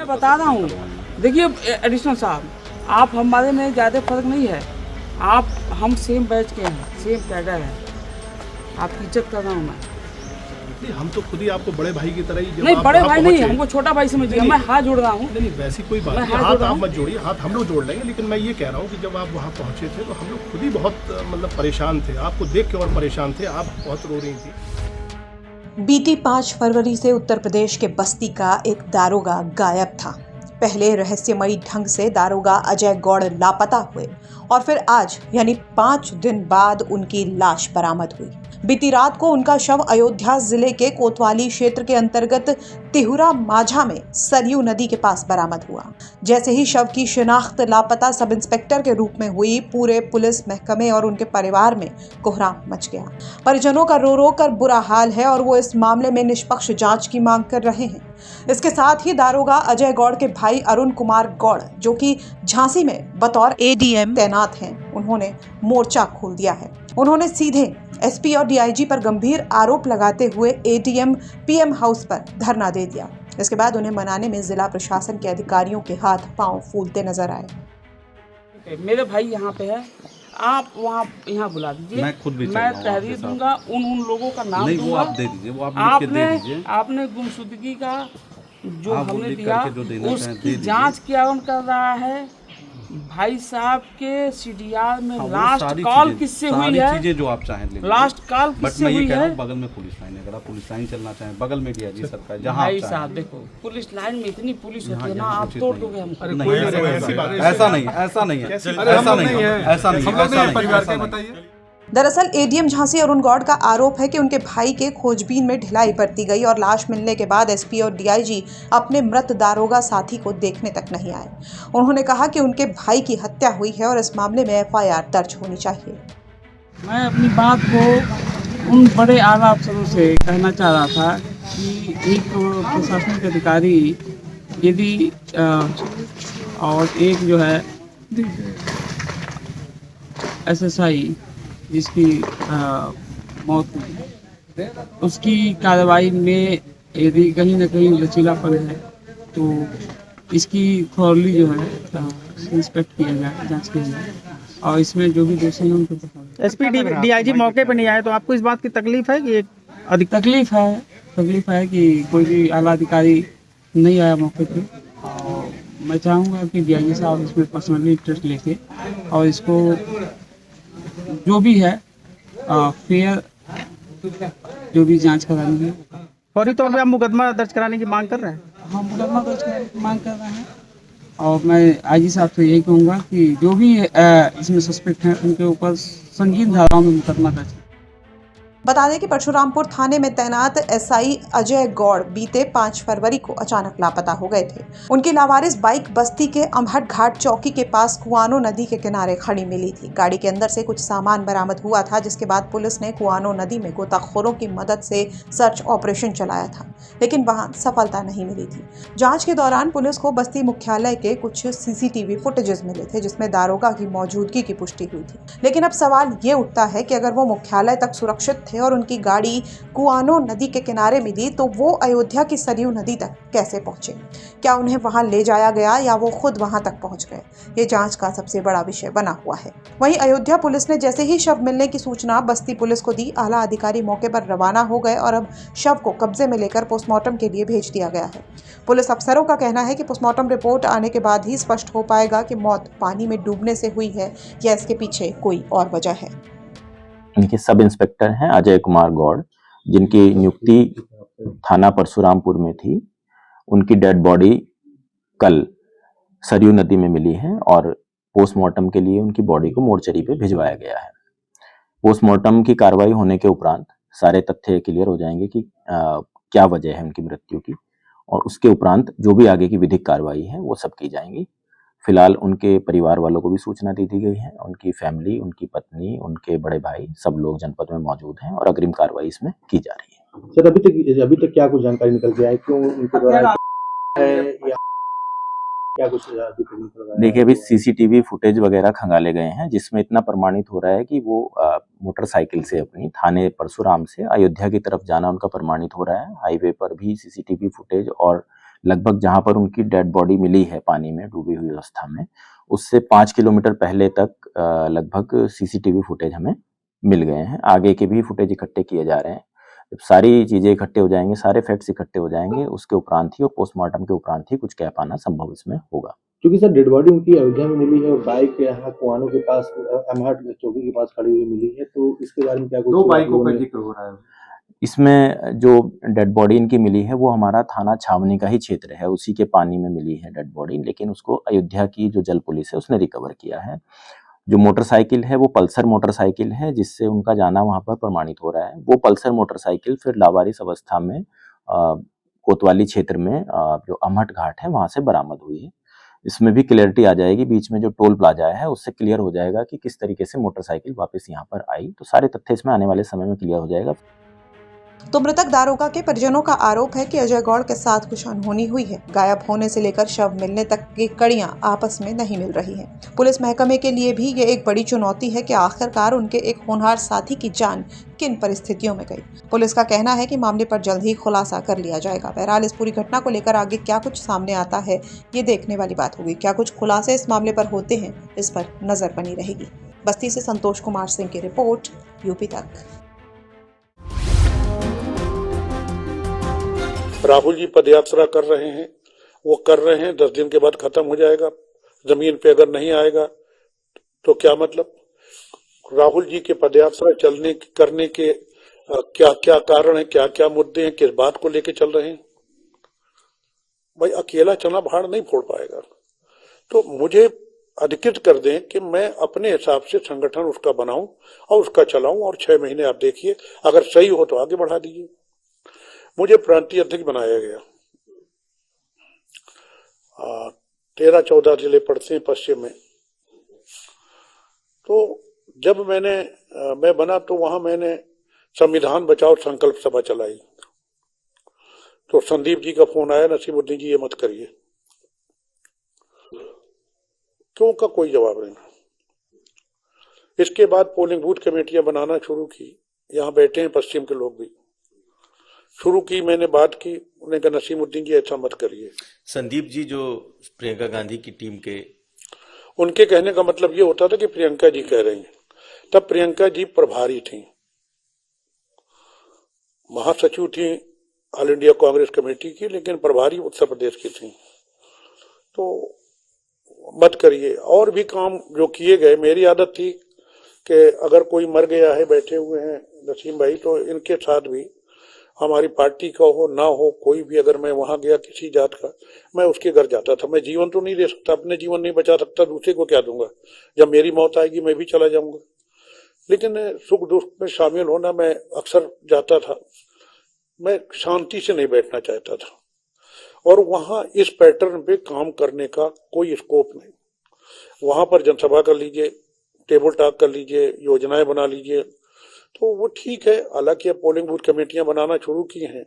मैं बता रहा हूँ, देखिए एडिशनल साहब, आप हमारे में ज़्यादा फर्क नहीं है। आप हम सेम बैच के हैं, सेम कैडर है। आपकी इज्जत कर रहा हूँ मैं। नहीं, हम तो खुद ही आपको बड़े भाई की तरह ही जब नहीं, आप बड़े वहाँ भाई नहीं, पहुँचे- हमको छोटा भाई समझिए। नहीं, मैं हाथ जोड़ रहा हूँ। नहीं वैसी कोई बात मैं नहीं, हाथ जोड़ हाथ रहा आप हूँ। मत जोड़िए, हाथ हम लोग जोड़ लेंगे। लेकिन मैं ये कह रहा हूँ कि जब आप वहाँ पहुँचे थे तो हम लोग खुद ही बहुत मतलब परेशान थे, आपको देख के और परेशान थे, आप बहुत रो रही थी। बीती 5 फरवरी से उत्तर प्रदेश के बस्ती का एक दारोगा गायब था। पहले रहस्यमयी ढंग से दारोगा अजय गौड़ लापता हुए और फिर आज यानी 5 दिन बाद उनकी लाश बरामद हुई। बीती रात को उनका शव अयोध्या जिले के कोतवाली क्षेत्र के अंतर्गत तिहुरा माझा में सरयू नदी के पास बरामद हुआ। जैसे ही शव की शिनाख्त लापता सब इंस्पेक्टर के रूप में हुई, पूरे पुलिस महकमे और उनके परिवार में कोहराम मच गया। परिजनों का रो रो कर बुरा हाल है और वो इस मामले में निष्पक्ष जांच की मांग कर रहे हैं। इसके साथ ही दारोगा अजय गौड़ के भाई अरुण कुमार गौड़, जो कि झांसी में बतौर एडीएम तैनात हैं, उन्होंने मोर्चा खोल दिया है। उन्होंने सीधे एसपी और डीआईजी पर गंभीर आरोप लगाते हुए एडीएम पीएम हाउस पर धरना दे दिया। इसके बाद उन्हें मनाने में जिला प्रशासन के अधिकारियों के हाथ पांव फूलते नजर आए। मेरे भाई यहाँ पे है, आप वहाँ यहाँ बुला दीजिए। मैं खुद भी मैं तहरीर दूंगा, उन लोगों का नाम नहीं, दूंगा। वो आप दे दीजिए, वो आप लिख के दे दीजिए। आपने गुमशुदगी का जो आप वो हमने लिख दिया करके जो देना चाहें दे उसकी दीजिए। जांच कौन कर रहा है? भाई साहब के सीडीआर में हाँ, वो लास्ट सारी कॉल चीजें- किससे सारी हुई है? चीजें जो आप चाहें ले लीजिए। लास्ट कॉल बट किससे मैं ये हुई कह रहा है? हूँ बगल में पुलिस लाइन है, अगर आप पुलिस लाइन चलना चाहें बगल में डीआईजी सरकार जहाँ भाई आप चाहें। साहब देखो, पुलिस लाइन में इतनी पुलिस होती है ना, यहाँ आप उचित तोड़ नहीं दोगे है। हमको। अरे नहीं, कोई ऐसा नहीं, नहीं, ऐसी बात नहीं, ऐसा नहीं, ऐसा नहीं है, कैसी ऐसा बात नहीं है, हम लोग नहीं ऐसा नहीं, है। ऐसा नहीं, हम लोग नहीं है, ऐसा परिवार नहीं, के ऐसा नहीं। बताइए। दरअसल एडीएम झांसी अरुण गौड़ का आरोप है कि उनके भाई के खोजबीन में ढिलाई बरती गई और लाश मिलने के बाद एसपी और डीआईजी अपने मृत दारोगा साथी को देखने तक नहीं आए। उन्होंने कहा कि उनके भाई की हत्या हुई है और इस मामले में एफआईआर दर्ज होनी चाहिए। मैं अपनी बात को उन बड़े आला अफसरों से कहना चाह रहा था कि एक प्रशासनिक अधिकारी यदि और एक जो है एसएसआई जिसकी मौत हुई, उसकी कार्रवाई में यदि कहीं ना कहीं लचीलापन है तो इसकी थॉरली जो है इंस्पेक्ट किया जाए, जांच किया जाए और इसमें जो भी दोषी हैं उनको पकड़ा। एसपी डीआईजी मौके पर नहीं आए तो आपको इस बात की तकलीफ है कि अधिक तकलीफ है कि कोई भी आला अधिकारी नहीं आया मौके पे। और मैं चाहूँगा कि डीआईजी साहब इसमें पर्सनली इंटरेस्ट लेके और इसको जो भी है फेयर जो भी जांच करानी है। फौरी तौर पे आप मुकदमा दर्ज कराने की मांग कर रहे हैं? हम मुकदमा दर्ज कराने की मांग कर रहे हैं और मैं आईजी साहब से यही कहूँगा कि जो भी इसमें सस्पेक्ट हैं उनके ऊपर संगीन धाराओं में मुकदमा दर्ज करें। बता दें कि परशुरामपुर थाने में तैनात एसआई अजय गौड़ बीते 5 फरवरी को अचानक लापता हो गए थे। उनकी लावारिस बाइक बस्ती के अमहट घाट चौकी के पास कुआनो नदी के किनारे खड़ी मिली थी। गाड़ी के अंदर से कुछ सामान बरामद हुआ था, जिसके बाद पुलिस ने कुआनो नदी में गोताखोरों की मदद से सर्च ऑपरेशन चलाया था, लेकिन वहां सफलता नहीं मिली थी। जांच के दौरान पुलिस को बस्ती मुख्यालय के कुछ सीसीटीवी फुटेजेस मिले थे, जिसमें दारोगा की मौजूदगी की पुष्टि हुई थी। लेकिन अब सवाल ये उठता है कि अगर वो मुख्यालय तक सुरक्षित थे और उनकी गाड़ी कुआनो नदी के किनारे मिली तो वो अयोध्या की सरयू नदी तक कैसे पहुंचे? क्या उन्हें वहां ले जाया गया या वो खुद वहां तक पहुंच गए? ये जांच का सबसे बड़ा विषय बना हुआ है। वहीं अयोध्या पुलिस ने जैसे ही शव मिलने की सूचना बस्ती पुलिस को दी, आला अधिकारी मौके पर रवाना हो गए और अब शव को कब्जे में लेकर पोस्टमार्टम के लिए भेज दिया गया है। पुलिस अफसरों का कहना है कि पोस्टमार्टम रिपोर्ट आने के बाद ही स्पष्ट हो पाएगा कि मौत पानी में डूबने से हुई है या इसके पीछे कोई और वजह है। इनके सब इंस्पेक्टर हैं अजय कुमार गौड़, जिनकी नियुक्ति थाना परशुरामपुर में थी। उनकी डेड बॉडी कल सरयू नदी में मिली है और पोस्टमार्टम के लिए उनकी बॉडी को मोर्चरी पे भिजवाया गया है। पोस्टमार्टम की कार्रवाई होने के उपरांत सारे तथ्य क्लियर हो जाएंगे कि क्या वजह है उनकी मृत्यु की, और उसके उपरांत जो भी आगे की विधिक कार्रवाई है वो सब की जाएंगी। फिलहाल उनके परिवार वालों को भी सूचना दे दी गई है। उनकी फैमिली, उनकी पत्नी, उनके बड़े भाई सब लोग जनपद में मौजूद हैं और अग्रिम कार्रवाई इसमें की जा रही है। सर अभी तक क्या कुछ जानकारी निकल के आई, क्यों उनके द्वारा है या क्या कुछ अभी तक निकल रहा है? देखिए, अभी सीसीटीवी फुटेज वगैरह खंगाले गए हैं, जिसमें इतना प्रमाणित हो रहा है कि वो मोटरसाइकिल से अपनी थाने परशुराम से अयोध्या की तरफ जाना उनका प्रमाणित हो रहा है। हाईवे पर भी सीसीटीवी फुटेज और लगभग जहां पर उनकी डेड बॉडी मिली है पानी में डूबी हुई अवस्था में, उससे 5 किलोमीटर पहले तक लगभग सीसीटीवी फुटेज हमें मिल गए हैं। आगे के भी फुटेज इकट्ठे किए जा रहे हैं। जब सारी चीजें इकट्ठे हो जाएंगे, सारे फैक्ट्स इकट्ठे हो जाएंगे, उसके उपरांत ही और पोस्टमार्टम के उपरांत ही कुछ कह पाना संभव इसमें होगा। क्योंकि सर डेड बॉडी उनकी अयोध्या में मिली है और बाइक यहाँ कुआनो के पास अमहट चौकी के पास खड़ी हुई मिली है, तो इसके बारे में क्या कुछ 2 बाइकों का जिक्र हो रहा है। इसमें जो डेड बॉडी इनकी मिली है वो हमारा थाना छावनी का ही क्षेत्र है, उसी के पानी में मिली है डेड बॉडी, लेकिन उसको अयोध्या की जो जल पुलिस है उसने रिकवर किया है। जो मोटरसाइकिल है वो पल्सर मोटरसाइकिल है, जिससे उनका जाना वहां पर प्रमाणित हो रहा है। वो पल्सर मोटरसाइकिल फिर लावारिस अवस्था में कोतवाली क्षेत्र में जो अमहट घाट है वहां से बरामद हुई है। इसमें भी क्लियरिटी आ जाएगी, बीच में जो टोल प्लाजा है उससे क्लियर हो जाएगा कि किस तरीके से मोटरसाइकिल वापस यहाँ पर आई। तो सारे तथ्य इसमें आने वाले समय में क्लियर हो जाएगा। तो मृतक दारोगा के परिजनों का आरोप है कि अजय गौड़ के साथ कुछ अनहोनी हुई है। गायब होने से लेकर शव मिलने तक की कड़ियां आपस में नहीं मिल रही हैं। पुलिस महकमे के लिए भी ये एक बड़ी चुनौती है कि आखिरकार उनके एक होनहार साथी की जान किन परिस्थितियों में गई। पुलिस का कहना है कि मामले पर जल्द ही खुलासा कर लिया जाएगा। बहरहाल इस पूरी घटना को लेकर आगे क्या कुछ सामने आता है ये देखने वाली बात होगी। क्या कुछ खुलासे इस मामले पर होते हैं, इस पर नजर बनी रहेगी। बस्ती से संतोष कुमार सिंह की रिपोर्ट, यूपी तक। राहुल जी पदयात्रा कर रहे हैं, वो कर रहे हैं, 10 दिन के बाद खत्म हो जाएगा। जमीन पे अगर नहीं आएगा तो क्या मतलब? राहुल जी के पदयात्रा करने के क्या क्या कारण है, क्या क्या मुद्दे हैं, किस बात को लेके चल रहे हैं? भाई अकेला चना भाड़ नहीं फोड़ पाएगा। तो मुझे अधिकृत कर दें कि मैं अपने हिसाब से संगठन उसका बनाऊं और उसका चलाऊं, और 6 महीने आप देखिए, अगर सही हो तो आगे बढ़ा दीजिए। मुझे प्रांतीय अध्यक्ष बनाया गया। 13-14 जिले पड़ते हैं पश्चिम में। तो जब मैं बना तो वहां मैंने संविधान बचाओ संकल्प सभा चलाई। तो संदीप जी का फोन आया, नसीमुद्दीन जी ये मत करिए। क्यों का कोई जवाब नहीं। इसके बाद पोलिंग बूथ कमेटियां बनाना शुरू की। यहाँ बैठे हैं पश्चिम के लोग भी। शुरू की, मैंने बात की, उन्होंने कहा नसीमुद्दीन जी ऐसा मत करिए। संदीप जी जो प्रियंका गांधी की टीम के, उनके कहने का मतलब ये होता था कि प्रियंका जी कह रही हैं। तब प्रियंका जी प्रभारी थी, महासचिव थी ऑल इंडिया कांग्रेस कमेटी की, लेकिन प्रभारी उत्तर प्रदेश की थी। तो मत करिए। और भी काम जो किए गए, मेरी आदत थी कि अगर कोई मर गया है, बैठे हुए हैं नसीम भाई, तो इनके साथ भी हमारी पार्टी का हो ना हो, कोई भी अगर मैं वहां गया किसी जात का, मैं उसके घर जाता था। मैं जीवन तो नहीं दे सकता, अपने जीवन नहीं बचा सकता, दूसरे को क्या दूंगा? जब मेरी मौत आएगी मैं भी चला जाऊंगा। लेकिन सुख दुख में शामिल होना मैं अक्सर जाता था। मैं शांति से नहीं बैठना चाहता था, और वहां इस पैटर्न पे काम करने का कोई स्कोप नहीं। वहां पर जनसभा कर लीजिए, टेबल टॉक कर लीजिए, योजनाएं बना लीजिए, तो वो ठीक है। हालांकि अब पोलिंग बूथ कमेटियां बनाना शुरू की हैं,